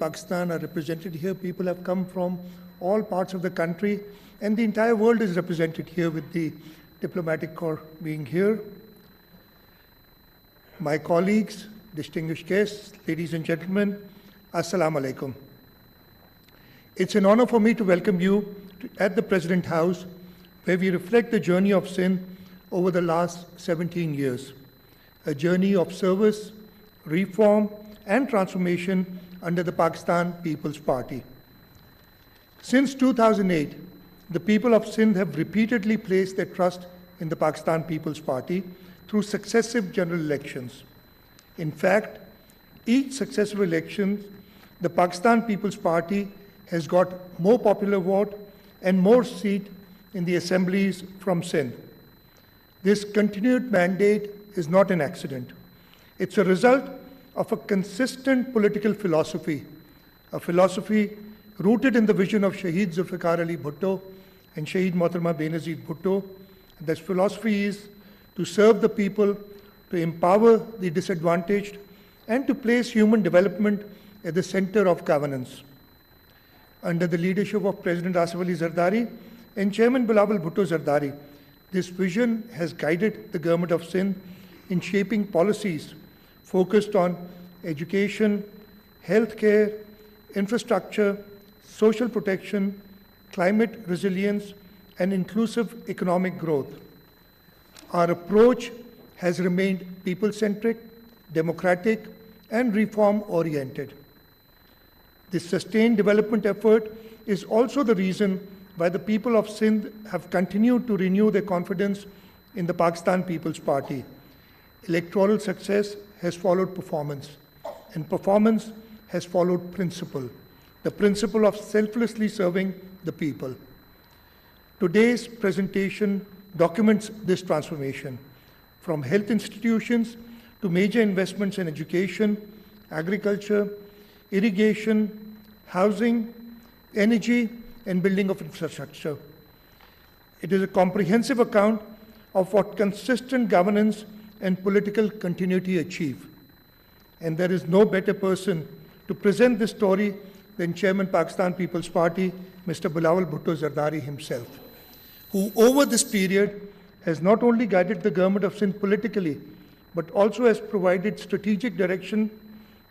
Pakistan are represented here. People have come from all parts of the country, and the entire world is represented here with the diplomatic corps being here. My colleagues, distinguished guests, ladies and gentlemen, Assalamu alaikum. It's an honor for me to welcome you at the President House, where we reflect the journey of Sindh over the last 17 years, a journey of service, reform, and transformation under the Pakistan People's Party. Since 2008, the people of Sindh have repeatedly placed their trust in the Pakistan People's Party through successive general elections. In fact, each successive election, the Pakistan People's Party has got more popular vote and more seat in the assemblies from Sindh. This continued mandate is not an accident. It's a result of a consistent political philosophy, a philosophy rooted in the vision of Shaheed Zulfikar Ali Bhutto and Shaheed Mohtarama Benazir Bhutto. This philosophy is to serve the people, to empower the disadvantaged, and to place human development at the center of governance. Under the leadership of President Asif Ali Zardari and Chairman Bilawal Bhutto Zardari, this vision has guided the government of Sindh in shaping policies focused on education, healthcare, infrastructure, social protection, climate resilience, and inclusive economic growth. Our approach has remained people-centric, democratic, and reform-oriented. This sustained development effort is also the reason why the people of Sindh have continued to renew their confidence in the Pakistan People's Party. Electoral success has followed performance, and performance has followed principle, the principle of selflessly serving the people. Today's presentation documents this transformation, from health institutions to major investments in education, agriculture, irrigation, housing, energy, and building of infrastructure. It is a comprehensive account of what consistent governance and political continuity achieve. And there is no better person to present this story than Chairman Pakistan People's Party, Mr. Bilawal Bhutto Zardari himself, who over this period has not only guided the government of Sindh politically, but also has provided strategic direction,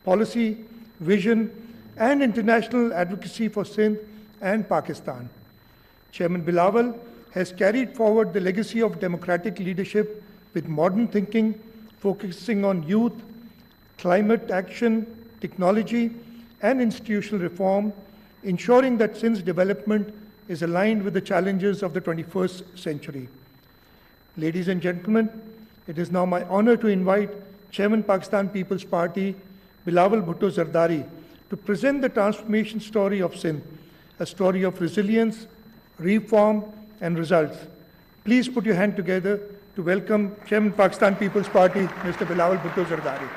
policy, vision, and international advocacy for Sindh and Pakistan. Chairman Bilawal has carried forward the legacy of democratic leadership with modern thinking, focusing on youth, climate action, technology, and institutional reform, ensuring that Sindh's development is aligned with the challenges of the 21st century. Ladies and gentlemen, it is now my honor to invite Chairman Pakistan People's Party, Bilawal Bhutto Zardari, to present the transformation story of Sindh, a story of resilience, reform, and results. Please put your hand together to welcome Chairman Pakistan People's Party, Mr. Bilawal Bhutto Zardari.